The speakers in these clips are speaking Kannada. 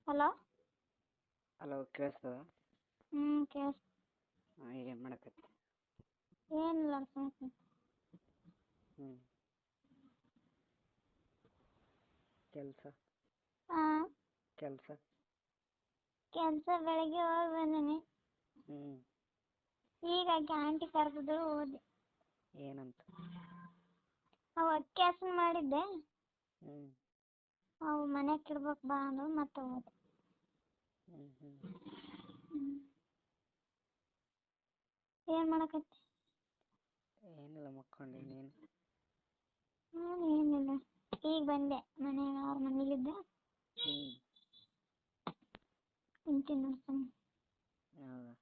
ಹಲೋ. ಹಲೋ, ಕೇಳಿಸ್ತದ? ಕೇಳಿಸ್. ಏನು ಮಾಡಕತ್ತಿ? ಏನಿಲ್ಲ ಸುಮ್ನೆ. ಕೆಲಸ ಬೆಳಗ್ಗೆ ಹೋಗಿ ಬಂದೀನಿ. ಈಗ ಆಂಟಿ ಕರೆದಿದ್ರು ಹೋದೆ. ಏನಂತ? ಅವು ಅಕ್ಕಿ ಹಸನ್ ಮಾಡಿದ್ದೆ. ಅವು ಮನೆಗೆ ಇಡ್ಬೇಕು ಬಾ ಅಂದ್ರು, ಮತ್ತೆ ಹೋದೆ. ಏನು ಮಾಡಕತ್ತಿ? ಏನಿಲ್ಲ, ಮಕ್ಕೊಂಡಿ. ನೀನು? ಏನಿಲ್ಲ, ಈಗ ಬಂದೆ. ಮನೆಗೆ ಅವ್ರ ಮನೇಲಿದ್ದೆ. ಕುಂತೀನಿ ನೋಡಿ ಸುಮ್ನೆ. ಹೌದಾ?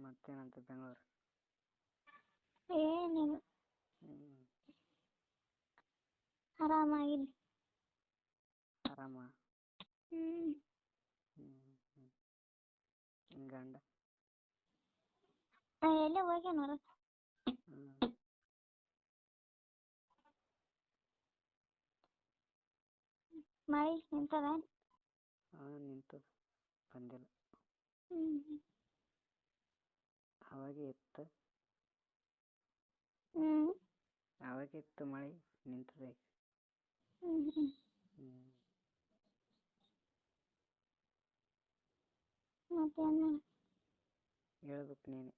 ಮತ್ತೇನಂತ ಬೆಂಗಳೂರು? ಏನಿಲ್ಲ, ಆರಾಮಾಗಿದ್ದೀನಿ. ಆರಾಮ? ಗಂಡ? ಎಲ್ಲೇ ಹೋಗ್ಯಾನ ಹೊರಗೆ. ಮಳೆ ನಿಂತದ? ನಿಂತದ, ಬಂದಿಲ್ಲ. ಅವಾಗೆ ಇತ್ತು. ಅವಾಗೆ ಇತ್ತು ಮಳೆ, ನಿಂತದೆ. ಮತ್ತೇನು? ಹೇಳ್ಬೇಕು ನೀನೆ.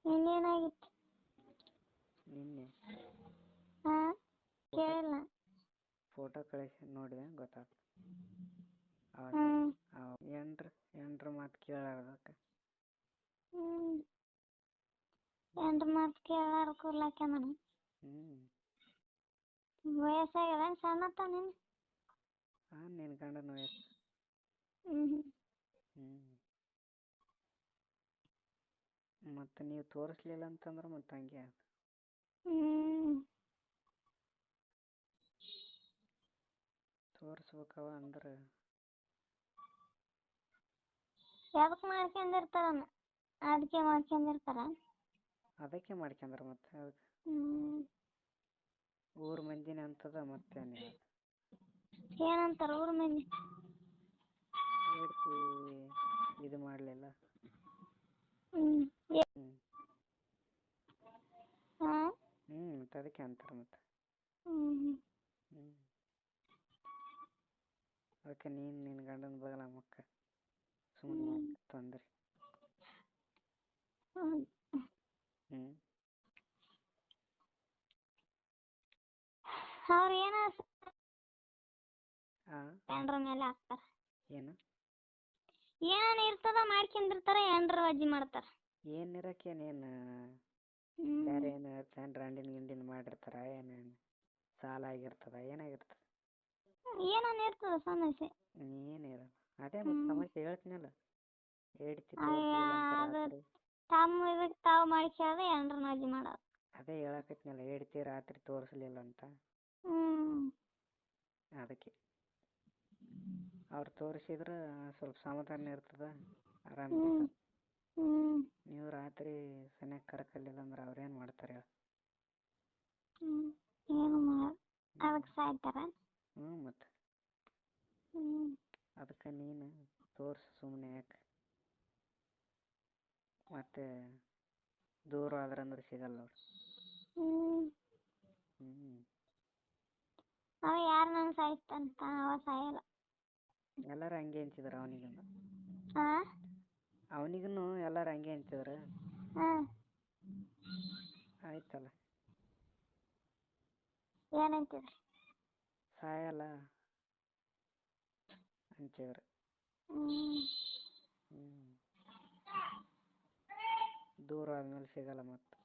ಇನ್ನೇನಾಗಿತ್ತು? ನಿನ್ನೆ ಕೇಳಿಲ್ಲ. ಫೋಟೋ ಕಳಿಸಿ ನೋಡಿದೆ, ಗೊತ್ತಾಯ್ತು. ಎಂಟ್ರ ಮಾತು ಕೇಳಾರ್ದಕ್ಕೆ. ಎಂಟ್ರ ಮಾತು ಕೇಳಾರ ಕೂರ್ಲಾಕ ನಾನು. ವಯಸ್ಸಾಗ್ಯದ ಸಣ್ಣತ್ತ ನೀನು? ನಿನ್ನ ಗಂಡನ ವಯಸ್ಸು. ಮತ್ತು ನೀವು ತೋರಿಸ್ಲಿಲ್ಲ ಅಂತಂದ್ರೆ ಮತ್ತೆ ಹಂಗೆ ಅದು. ತೋರಿಸ್ಬೇಕವ ಅಂದ್ರೆ. ಯಾವ್ದಕ್ಕೆ ಮಾಡ್ಕೊಂಡಿರ್ತಾರ? ಅದಕ್ಕೆ ಮಾಡ್ಕೊಂಡಿರ್ತಾರ. ಅದಕ್ಕೆ ಮಾಡ್ಕೊಂಡ್ರ ಮತ್ತೆ ಅದಕ್ಕೆ. ಊರ್ ಮಂದಿನ ಅಂತದ ಮತ್ತೆ ನೀವು. ಏನಂತಾರ ಊರ್ ಮಂದಿ? ಹೇಳ್ತಿ ಇದು ಮಾಡಲಿಲ್ಲ. ಅದಕ್ಕೆ ಅಂತಾರೆ ಮತ್ತೆ. ಅದಕ್ಕೆ ನೀನು ನಿನ್ನ ಗಂಡನ ಬಗಲ ಮಕ್ಕ ಸುಮ್ಮನೆ ತೊಂದರೆ. ಅವ್ರು ಏನೋ ಎಂಡ್ರ ಮೇಲೆ ಹಾಕ್ತಾರ. ಏನು ಏನೇನು ಇರ್ತದ ಮಾಡ್ಕೊಂಡಿರ್ತಾರ, ಎಂಡ್ರ ಅಜ್ಜಿ ಮಾಡ್ತಾರ. ಏನಿರಕ್ಕೇನೇನು ಬೇರೆ ಏನು ರಂಡಿನ ಗಿಂಡಿನ ಮಾಡಿರ್ತಾರ, ಏನೇನು ಸಾಲ ಆಗಿರ್ತದ, ಏನಾಗಿರ್ತದ? ಏನೇನು ಇರ್ತದ ಸಮಸ್ಯೆ? ಏನಿರಲ್ಲ. ಅದೇ ಮತ್ತೆ ಸಮಸ್ಯೆ ಹೇಳ್ತೀನಲ್ಲ. ತಮ್ಮ ಇದಕ್ಕೆ ತಾವು ಮಾಡ್ಕ್ಯಾದ ಎಂಡ್ರನ್ನ ಅಜ್ಜಿ ಮಾಡೋದು. ಅದೇ ಹೇಳಕತ್ನಲ್ಲ, ಹೇಳ್ತಿ ರಾತ್ರಿ ತೋರಿಸ್ಲಿಲ್ಲ ಅಂತ. ಅದಕ್ಕೆ ಅವ್ರು ತೋರಿಸಿದ್ರೆ ಸ್ವಲ್ಪ ಸಮಾಧಾನ ಇರ್ತದ, ಆರಾಮ ಇರ್ತದ. ನೀವು ರಾತ್ರಿ ಸನಿಯಾಗಿ ಕರ್ಕಲಿಲ್ಲ ಅಂದ್ರೆ ಅವ್ರೇನು ಮಾಡ್ತಾರೆ? ಏನು ಮಾಡ ಅದಕ್ಕೆ ಸಾಯ್ತಾರ. ಮತ್ತು ಅದಕ್ಕೆ ನೀನು ತೋರಿಸು ಸುಮ್ಮನೆ ಯಾಕೆ. ಮತ್ತೆ ದೂರ ಆದ್ರಂದ್ರೆ ಸಿಗಲ್ಲ ಅವ್ರು. ಅವ ಯಾರು ನಾನು ಸಾಯ್ತಂತ, ಅವ ಸಾಯಲ್ಲ. ಎಲ್ಲರೂ ಹಂಗೆ ಅಂತಿದ್ರು ಅವನಿಗೂ ಎಲ್ಲರೂ ಹಂಗೆ ಅಂತಿದ್ರು. ಆಯ್ತಲ್ಲ, ಏನಂತಿದ್ರು? ಸಾಯಲ್ಲ ಅಂತಿದ್ರು. ದೂರ ಆದ್ಮೇಲೆ ಸಿಗಲ್ಲ ಮತ್ತೆ.